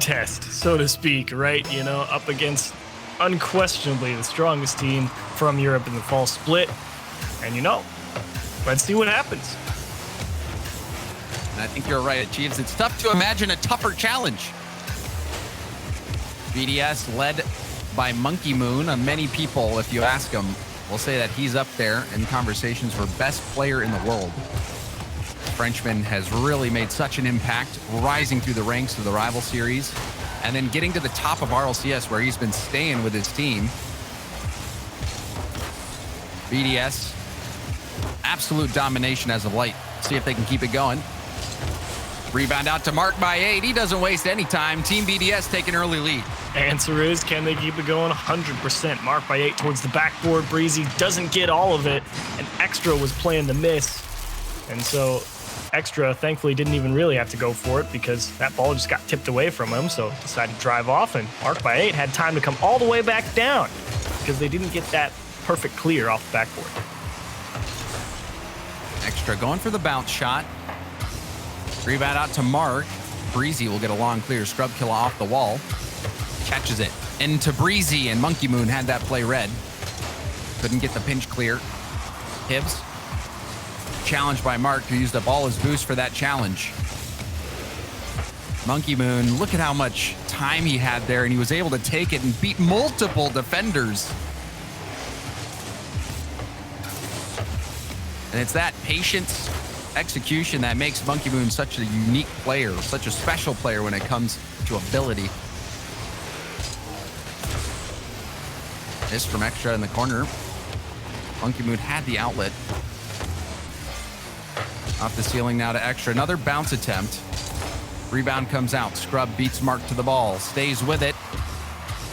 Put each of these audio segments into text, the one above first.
test, so to speak, right? You know, up against unquestionably the strongest team from Europe in the fall split. And you know, let's see what happens. And I think you're right, Chiefs. It's tough to imagine a tougher challenge. BDS led by Monkey Moon. Many people, if you ask them, will say that he's up there in conversations for best player in the world. The Frenchman has really made such an impact, rising through the ranks of the rival series, and then getting to the top of RLCS where he's been staying with his team. BDS, absolute domination as of late. See if they can keep it going. Rebound out to Mark by 8. He doesn't waste any time. Team BDS take an early lead. Answer is, can they keep it going? 100%. Mark by 8 towards the backboard. Breezy doesn't get all of it, and Extra was playing the miss. And so Extra, thankfully, didn't even really have to go for it because that ball just got tipped away from him, so decided to drive off, and Mark by 8 had time to come all the way back down because they didn't get that perfect clear off the backboard. Extra going for the bounce shot. Rebound out to Mark. Breezy will get a long clear. Scrub killer off the wall. Catches it into Breezy, and Monkey Moon had that play read. Couldn't get the pinch clear. Hibbs challenged by Mark, who used up all his boost for that challenge. Monkey Moon, look at how much time he had there, and he was able to take it and beat multiple defenders. And it's that patience, execution that makes Monkey Moon such a unique player, such a special player when it comes to ability. This from Extra in the corner. Monkey Moon had the outlet. Off the ceiling now to Extra. Another bounce attempt. Rebound comes out. Scrub beats Mark to the ball. Stays with it.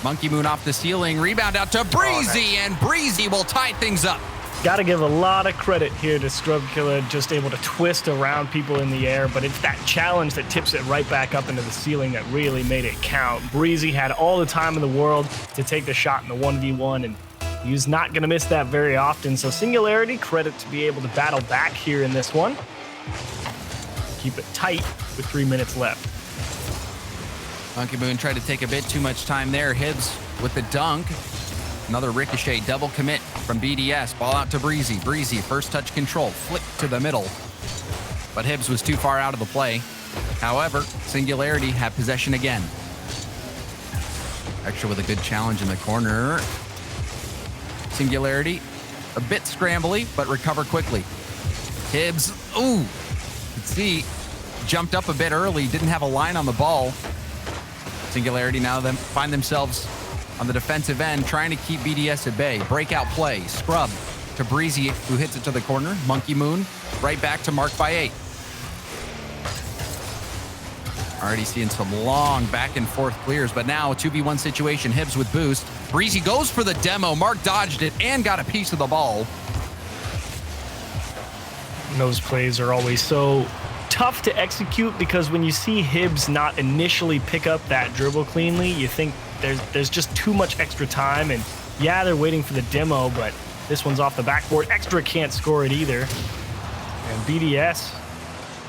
Monkey Moon off the ceiling. Rebound out to Breezy, and Breezy will tie things up. Got to give a lot of credit here to Scrub Killer, just able to twist around people in the air, but it's that challenge that tips it right back up into the ceiling that really made it count. Breezy had all the time in the world to take the shot in the 1v1, and he's not going to miss that very often. So Singularity, credit to be able to battle back here in this one. Keep it tight with 3 minutes left. Monkey Moon tried to take a bit too much time there. Hibbs with the dunk. Another ricochet double commit from BDS. Ball out to Breezy. Breezy, first touch control. Flick to the middle. But Hibbs was too far out of the play. However, Singularity had possession again. Extra with a good challenge in the corner. Singularity, a bit scrambly, but recover quickly. Hibbs, ooh, you can see, jumped up a bit early, didn't have a line on the ball. Singularity now them find themselves on the defensive end, trying to keep BDS at bay. Breakout play, Scrub to Breezy, who hits it to the corner. Monkey Moon, right back to Mark by 8. Already seeing some long back and forth clears, but now a 2v1 situation. Hibbs with boost. Breezy goes for the demo. Mark dodged it and got a piece of the ball. Those plays are always so tough to execute because when you see Hibbs not initially pick up that dribble cleanly, you think there's just too much extra time, and yeah, they're waiting for the demo, but this one's off the backboard. Extra can't score it either, and BDS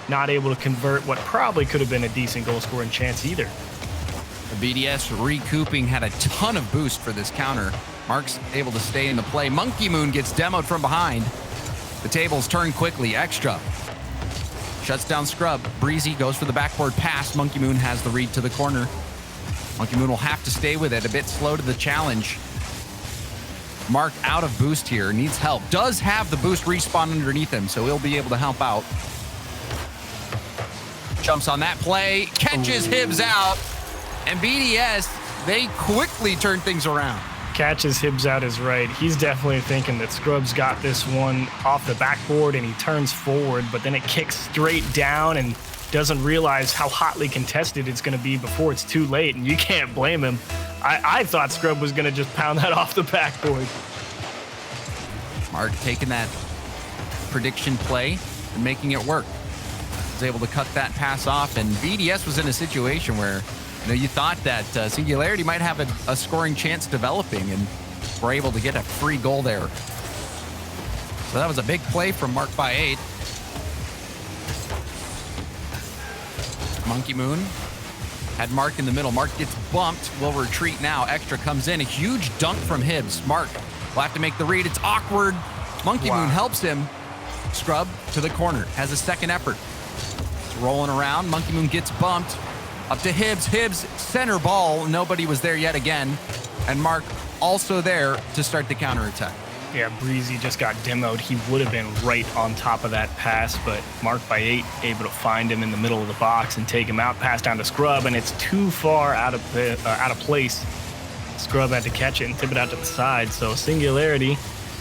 not able to convert what probably could have been a decent goal scoring chance either. The BDS recouping had a ton of boost for this counter. Mark's able to stay in the play. Monkey Moon gets demoed from behind. The tables turn quickly. Extra shuts down Scrub. Breezy goes for the backboard pass. Monkey Moon has the read to the corner. Monkey Moon will have to stay with it. A bit slow to the challenge. Mark out of boost here. Needs help. Does have the boost respawn underneath him, so he'll be able to help out. Jumps on that play. Catches Hibbs out. And BDS, they quickly turn things around. Catches Hibbs out is right. He's definitely thinking that Scrub's got this one off the backboard, and he turns forward, but then it kicks straight down and doesn't realize how hotly contested it's going to be before it's too late, and you can't blame him. I thought Scrub was going to just pound that off the backboard. Mark taking that prediction play and making it work. Was able to cut that pass off, and BDS was in a situation where you thought that Singularity might have a scoring chance developing, and were able to get a free goal there. So that was a big play from Mark by 8. Monkey Moon Had Mark in the middle. Mark gets bumped. Will retreat now. Extra comes in. A huge dunk from Hibbs. Mark will have to make the read. It's awkward. Monkey Moon helps him. Scrub to the corner. Has a second effort. It's rolling around. Monkey Moon gets bumped. Up to Hibbs. Hibbs, center ball. Nobody was there yet again. And Mark also there to start the counterattack. Yeah, Breezy just got demoed. He would have been right on top of that pass, but Mark by 8 able to find him in the middle of the box and take him out. Pass down to Scrub, and it's too far out of place. Scrub had to catch it and tip it out to the side. So Singularity,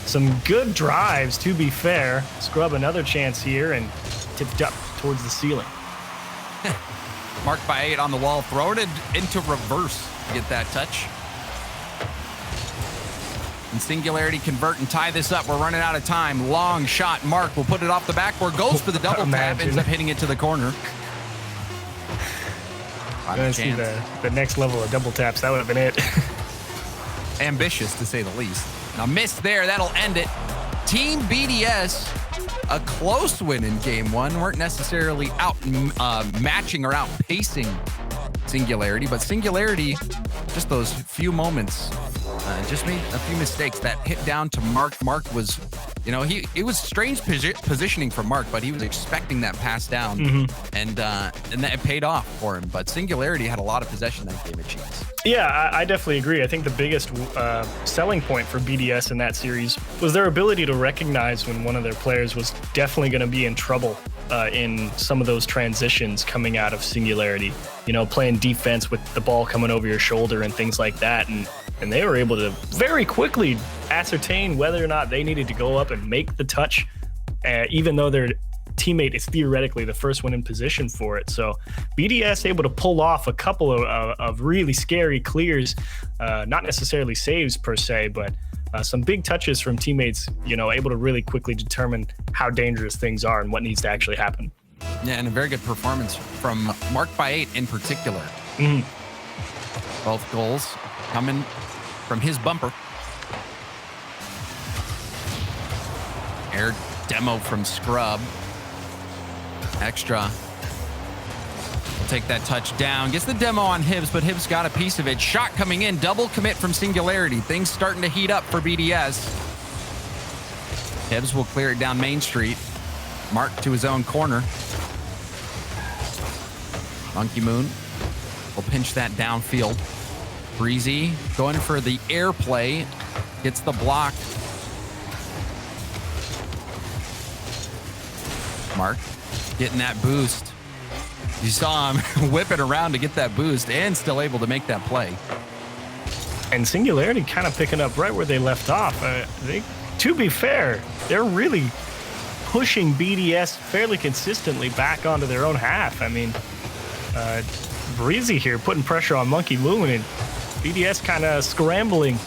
some good drives to be fair. Scrub another chance here and tipped up towards the ceiling. Mark by 8 on the wall, throwing it into reverse to get that touch. And Singularity convert and tie this up. We're running out of time. Long shot. Mark will put it off the backboard. Goes for the double tap. Ends up hitting it to the corner. I'm going to see the next level of double taps. That would have been it. Ambitious, to say the least. Now, miss there. That'll end it. Team BDS, a close win in game 1. Weren't necessarily out matching or outpacing Singularity, but Singularity, just those few moments, just made a few mistakes. That hit down to Mark. Mark was, it was strange positioning for Mark, but he was expecting that pass down, and that it paid off for him. But Singularity had a lot of possession that game at Chiefs. Yeah, I definitely agree. I think the biggest selling point for BDS in that series was their ability to recognize when one of their players was definitely going to be in trouble in some of those transitions coming out of Singularity. Playing defense with the ball coming over your shoulder and things like that. And they were able to very quickly ascertain whether or not they needed to go up and make the touch, even though their teammate is theoretically the first one in position for it. So BDS able to pull off a couple of really scary clears, not necessarily saves per se, but some big touches from teammates, able to really quickly determine how dangerous things are and what needs to actually happen. Yeah, and a very good performance from Mark by 8 in particular. Both goals coming from his bumper. Air demo from Scrub. Extra will take that touch down. Gets the demo on Hibbs, but Hibbs got a piece of it. Shot coming in. Double commit from Singularity. Things starting to heat up for BDS. Hibbs will clear it down Main Street. Mark to his own corner. Monkey Moon will pinch that downfield. Breezy going for the air play. Gets the block. Mark getting that boost. You saw him whip it around to get that boost and still able to make that play. And Singularity kind of picking up right where they left off. To be fair, they're really pushing BDS fairly consistently back onto their own half. I mean, Breezy here putting pressure on Monkey Moon, and BDS kind of scrambling.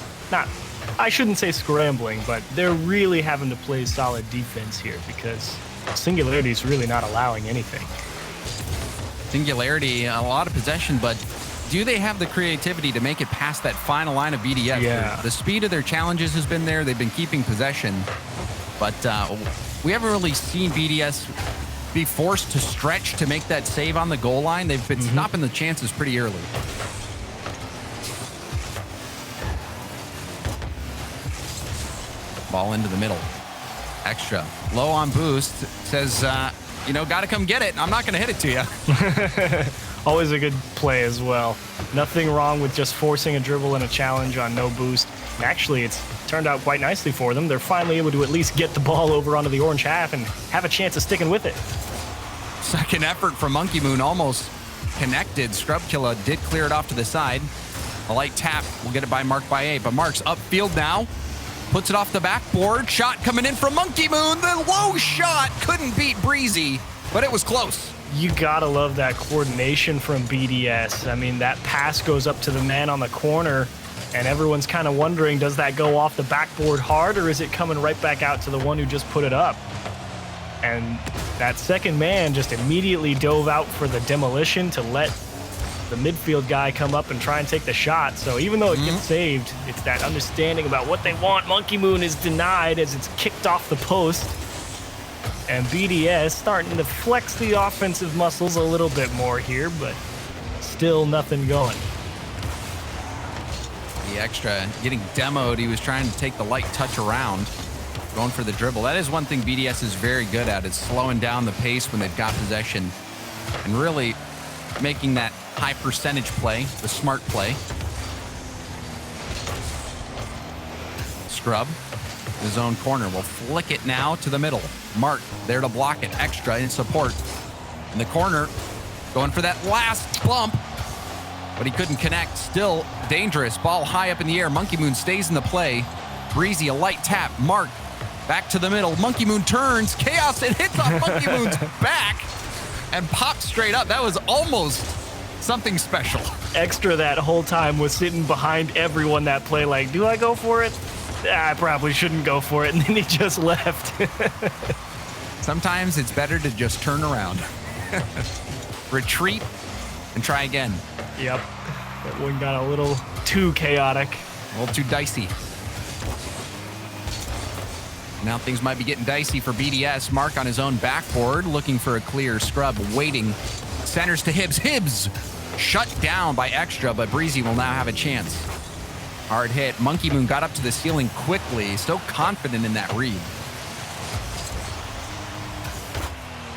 I shouldn't say scrambling, but they're really having to play solid defense here because Singularity is really not allowing anything. Singularity, a lot of possession, but do they have the creativity to make it past that final line of BDS? Yeah. The speed of their challenges has been there. They've been keeping possession, but we haven't really seen BDS be forced to stretch to make that save on the goal line. They've been stopping the chances pretty early. Ball into the middle. Extra. Low on boost. Says, got to come get it. I'm not going to hit it to you. Always a good play as well. Nothing wrong with just forcing a dribble and a challenge on no boost. Actually, it's turned out quite nicely for them. They're finally able to at least get the ball over onto the orange half and have a chance of sticking with it. Second effort from Monkey Moon, almost connected. Scrubkilla did clear it off to the side. A light tap will get it by Mark by 8, but Mark's upfield now. Puts it off the backboard. Shot coming in from Monkey Moon. The low shot couldn't beat Breezy, but it was close. You gotta love that coordination from BDS. I mean, that pass goes up to the man on the corner, and everyone's kind of wondering, does that go off the backboard hard, or is it coming right back out to the one who just put it up? And that second man just immediately dove out for the demolition to let the midfield guy come up and try and take the shot. So even though it gets saved, it's that understanding about what they want. Monkey Moon is denied as it's kicked off the post. And BDS starting to flex the offensive muscles a little bit more here, but still nothing going. The extra getting demoed. He was trying to take the light touch around, going for the dribble. That is one thing BDS is very good at, is slowing down the pace when they've got possession and really making that high percentage play, the smart play. Scrub, his own corner, will flick it now to the middle. Mark there to block it, extra in support. In the corner, going for that last bump, but he couldn't connect. Still dangerous, ball high up in the air. Monkey Moon stays in the play. Breezy, a light tap. Mark back to the middle. Monkey Moon turns, chaos, it hits on Monkey Moon's back and pops straight up. That was almost something special. Extra that whole time was sitting behind everyone that play like, do I go for it? I probably shouldn't go for it. And then he just left. Sometimes it's better to just turn around, retreat, and try again. Yep. That one got a little too chaotic. A little too dicey. Now things might be getting dicey for BDS. Mark on his own backboard, looking for a clear. Scrub waiting. Centers to Hibbs. Hibbs shut down by extra, but Breezy will now have a chance. Hard hit. Monkey Moon got up to the ceiling quickly. Still confident in that read.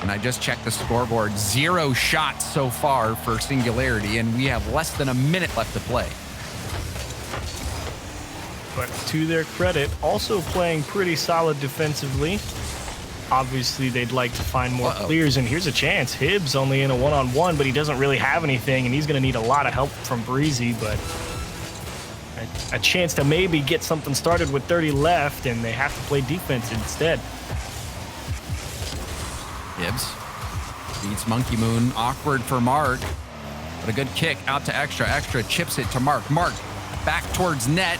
And I just checked the scoreboard. 0 shots so far for Singularity, and we have less than a minute left to play. But to their credit, also playing pretty solid defensively. Obviously, they'd like to find more clears, and here's a chance. Hibbs only in a one-on-one, but he doesn't really have anything, and he's going to need a lot of help from Breezy, but a chance to maybe get something started with 30 left, and they have to play defense instead. Hibbs beats Monkey Moon. Awkward for Mark, but a good kick out to extra. Extra chips it to Mark. Mark back towards net.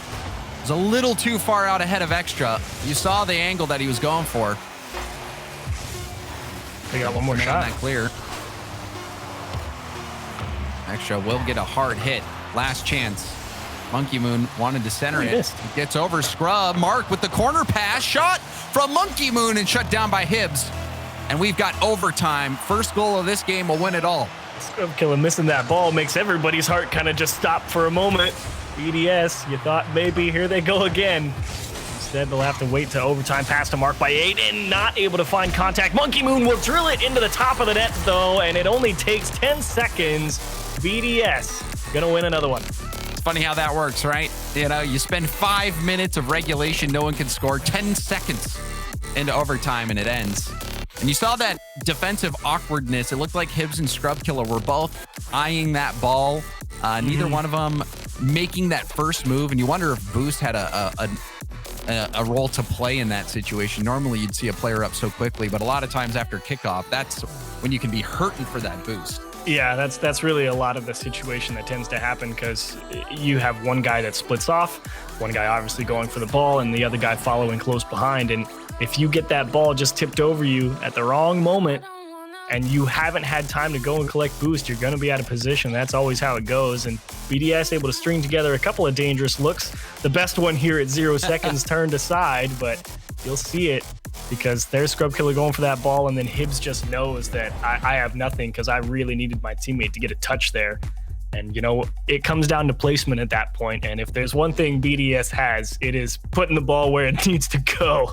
Was a little too far out ahead of extra. You saw the angle that he was going for. They got one more shot. That clear. Extra will get a hard hit. Last chance. Monkey Moon wanted to center it. Missed. Gets over Scrub. Mark with the corner pass. Shot from Monkey Moon and shut down by Hibbs. And we've got overtime. First goal of this game will win it all. Scrub Killer missing that ball makes everybody's heart kind of just stop for a moment. BDS, you thought maybe here they go again. Instead, they'll have to wait to overtime. Pass to Mark by 8 and not able to find contact. Monkey Moon will drill it into the top of the net, though, and it only takes 10 seconds. BDS gonna win another one. It's funny how that works, right? You know, you spend 5 minutes of regulation, no one can score. 10 seconds into overtime, and it ends. And you saw that defensive awkwardness. It looked like Hibbs and Scrub Killer were both eyeing that ball. Neither one of them making that first move. And you wonder if Boost had a role to play in that situation. Normally, you'd see a player up so quickly, but a lot of times after kickoff, that's when you can be hurting for that boost. Yeah, that's really a lot of the situation that tends to happen, because you have one guy that splits off, one guy obviously going for the ball, and the other guy following close behind. And if you get that ball just tipped over you at the wrong moment and you haven't had time to go and collect boost, you're going to be out of position. That's always how it goes. And BDS able to string together a couple of dangerous looks. The best one here at 0 seconds turned aside, but you'll see it because there's Scrub Killer going for that ball, and then Hibbs just knows that I have nothing because I really needed my teammate to get a touch there. And, you know, it comes down to placement at that point. And if there's one thing BDS has, it is putting the ball where it needs to go.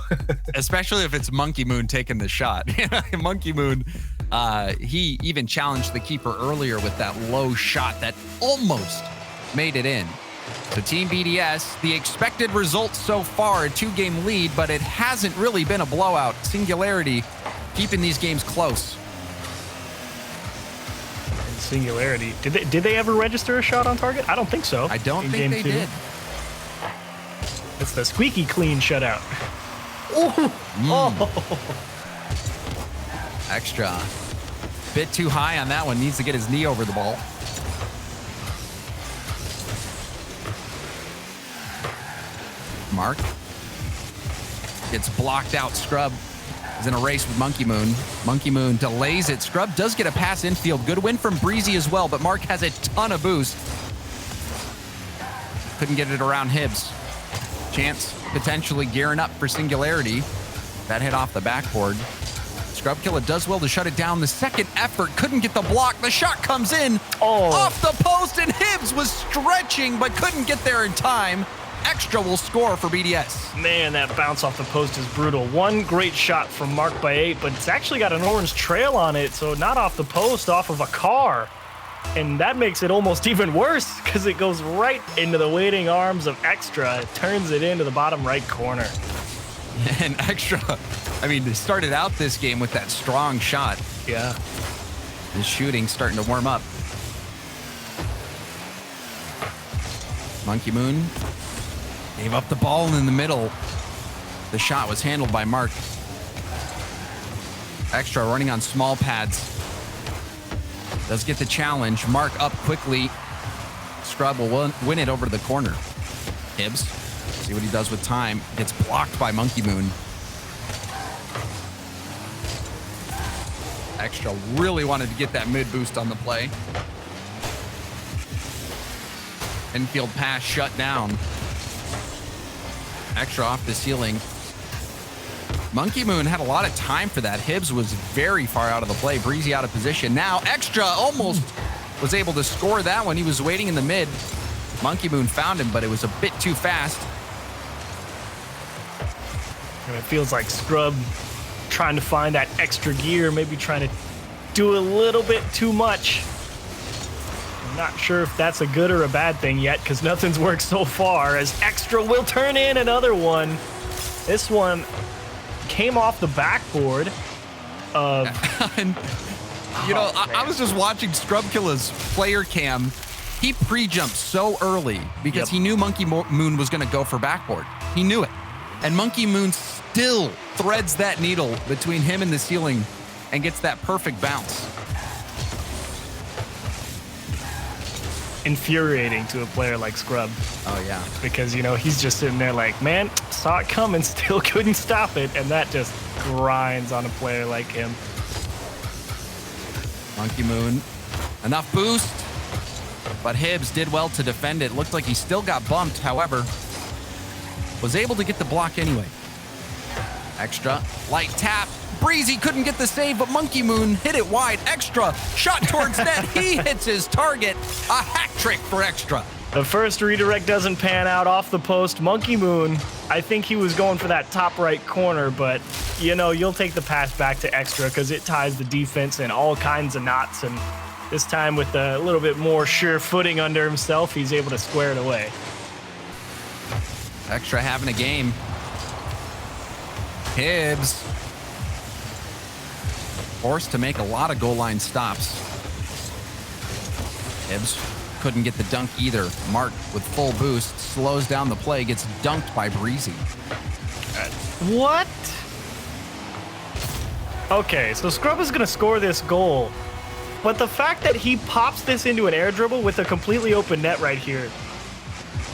Especially if it's Monkey Moon taking the shot. Monkey Moon, he even challenged the keeper earlier with that low shot that almost made it in. So Team BDS, the expected results so far, a 2-game lead, but it hasn't really been a blowout. Singularity keeping these games close. Singularity. Did they ever register a shot on target? I don't think so. I don't think they did. It's the squeaky clean shutout. Extra. Bit too high on that one. Needs to get his knee over the ball. Mark gets blocked out. Scrub is in a race with Monkey Moon. Monkey Moon delays it. Scrub does get a pass infield. Good win from Breezy as well, but Mark has a ton of boost. Couldn't get it around Hibbs. Chance potentially gearing up for Singularity. That hit off the backboard. Scrubkilla does well to shut it down. The second effort couldn't get the block. The shot comes in off the post, and Hibbs was stretching but couldn't get there in time. Extra will score for BDS. Man, that bounce off the post is brutal. One great shot from Mark by 8, but it's actually got an orange trail on it, so not off the post, off of a car. And that makes it almost even worse because it goes right into the waiting arms of Extra. It turns it into the bottom right corner. And Extra, I mean, they started out this game with that strong shot. Yeah. The shooting starting to warm up. Monkey Moon gave up the ball in the middle. The shot was handled by Mark. Extra running on small pads. Does get the challenge. Mark up quickly. Scrub will win it over to the corner. Hibbs, see what he does with time. Gets blocked by Monkey Moon. Extra really wanted to get that mid boost on the play. Infield pass shut down. Extra off the ceiling. Monkey Moon had a lot of time for that. Hibbs was very far out of the play. Breezy out of position. Now Extra almost was able to score that one. He was waiting in the mid. Monkey Moon found him, but it was a bit too fast. And it feels like Scrub trying to find that extra gear, maybe trying to do a little bit too much. I'm not sure if that's a good or a bad thing yet because nothing's worked so far, as Extra will turn in another one. This one came off the backboard of... And, you know, I was just watching Scrubkilla's player cam. He pre-jumped so early because he knew Monkey Moon was going to go for backboard. He knew it. And Monkey Moon still threads that needle between him and the ceiling and gets that perfect bounce. Infuriating to a player like Scrub. Oh, yeah. Because, you know, he's just sitting there like, man, saw it coming, still couldn't stop it. And that just grinds on a player like him. Monkey Moon, enough boost. But Hibbs did well to defend it. Looked like he still got bumped, however, was able to get the block anyway. Extra, light tap. Breezy couldn't get the save, but Monkey Moon hit it wide. Extra, shot towards net. He hits his target. A hat trick for Extra. The first redirect doesn't pan out off the post. Monkey Moon, I think he was going for that top right corner, but, you know, you'll take the pass back to Extra because it ties the defense in all kinds of knots. And this time with a little bit more sure footing under himself, he's able to square it away. Extra having a game. Hibbs forced to make a lot of goal line stops. Hibbs couldn't get the dunk either. Mark with full boost slows down the play, gets dunked by Breezy. What? Okay, so Scrub is going to score this goal, but the fact that he pops this into an air dribble with a completely open net right here,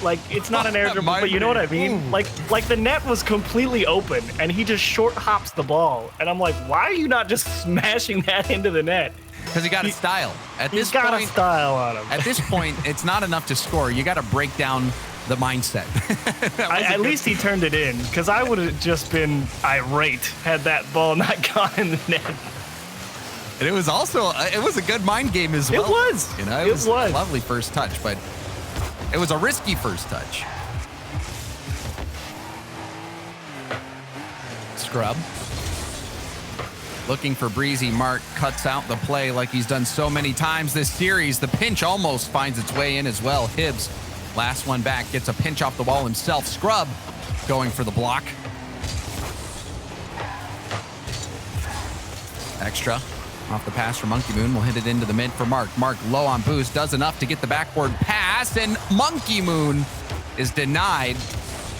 like, it's not an air dribble, but you know what I mean? Like the net was completely open, and he just short hops the ball. And I'm like, why are you not just smashing that into the net? Because he got a style. He's got a style on him. At this point, it's not enough to score. You got to break down the mindset. At least he turned it in, because I would have just been irate had that ball not gone in the net. And it was also, it was a good mind game as well. It was. You know, it was a lovely first touch, but it was a risky first touch. Scrub. Looking for Breezy. Mark cuts out the play like he's done so many times this series. The pinch almost finds its way in as well. Hibbs, last one back, gets a pinch off the wall himself. Scrub going for the block. Extra. Off the pass from Monkey Moon. Will hit it into the mid for Mark. Mark low on boost. Does enough to get the backboard pass. And Monkey Moon is denied.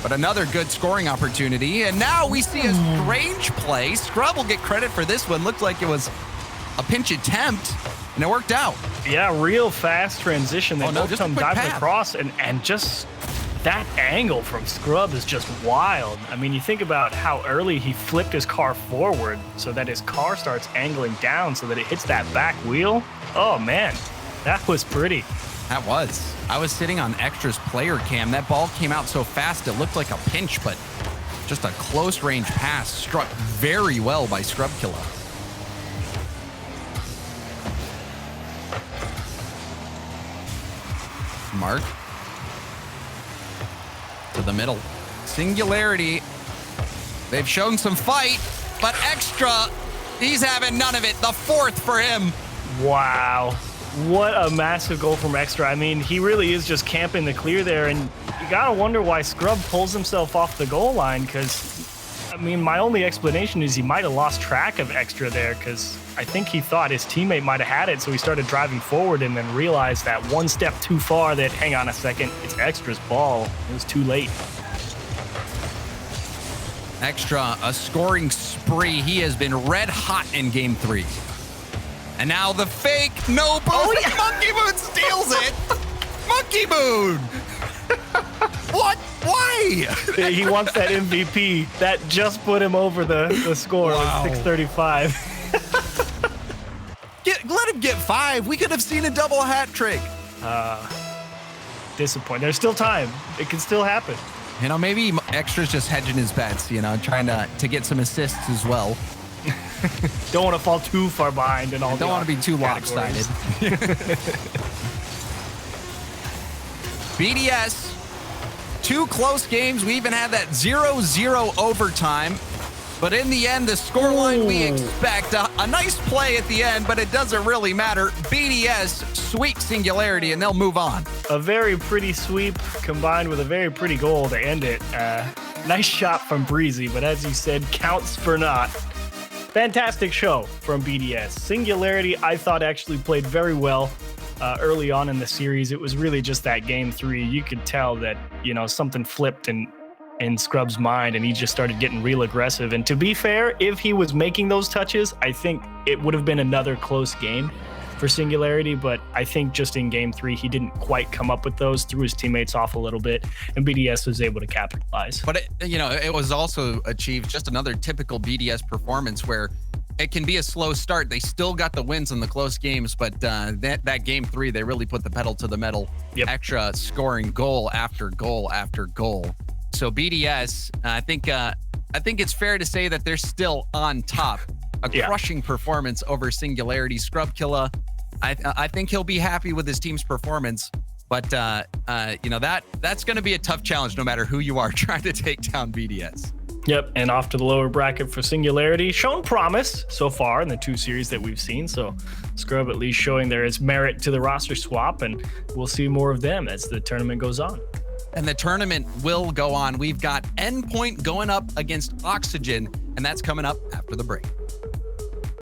But another good scoring opportunity. And now we see a strange play. Scrub will get credit for this one. Looked like it was a pinch attempt. And it worked out. Yeah, real fast transition. They both come diving across. And just that angle from Scrub is just wild. I mean, you think about how early he flipped his car forward so that his car starts angling down so that it hits that back wheel. Oh, man, that was pretty. That was. I was sitting on Extra's player cam. That ball came out so fast it looked like a pinch, but just a close range pass struck very well by Scrubkilla. mark. To the middle. Singularity. They've shown some fight, but Extra, he's having none of it. The 4th for him. Wow. What a massive goal from Extra. I mean, he really is just camping the clear there, and you gotta wonder why Scrub pulls himself off the goal line, because, I mean, my only explanation is he might have lost track of Extra there, because I think he thought his teammate might have had it, so he started driving forward and then realized that one step too far that, hang on a second, it's Extra's ball. It was too late. Extra, a scoring spree. He has been red hot in game 3. And now the fake, no boost. Oh, yeah. Monkey Moon steals it. Monkey Moon. What? Why? He wants that MVP. That just put him over the score. Wow. 635. Let him get 5. We could have seen a double hat trick. Disappointing. There's still time. It can still happen. You know, maybe Extra's just hedging his bets, you know, trying to get some assists as well. Don't want to fall too far behind and all. Don't want to be too lopsided. BDS, 2 close games. We even had that 0-0 overtime. But in the end, the scoreline we expect, a nice play at the end, but it doesn't really matter. BDS sweep Singularity, and they'll move on. A very pretty sweep combined with a very pretty goal to end it. Nice shot from Breezy, but as you said, counts for naught. Fantastic show from BDS. Singularity, I thought, actually played very well early on in the series. It was really just that game 3. You could tell that, you know, something flipped in Scrub's mind, and he just started getting real aggressive. And to be fair, if he was making those touches, I think it would have been another close game for Singularity, but I think just in game 3, he didn't quite come up with those, threw his teammates off a little bit, and BDS was able to capitalize. But, it was also achieved just another typical BDS performance where it can be a slow start. They still got the wins in the close games, but that game 3, they really put the pedal to the metal. Yep. Extra scoring goal after goal after goal. So BDS, I think it's fair to say that they're still on top. Crushing performance over Singularity. Scrub Killa, I think he'll be happy with his team's performance, but that's going to be a tough challenge no matter who you are trying to take down BDS. Yep, and off to the lower bracket for Singularity. Shown promise so far in the 2 series that we've seen, so Scrub at least showing there is merit to the roster swap, and we'll see more of them as the tournament goes on. And the tournament will go on. We've got Endpoint going up against Oxygen, and that's coming up after the break.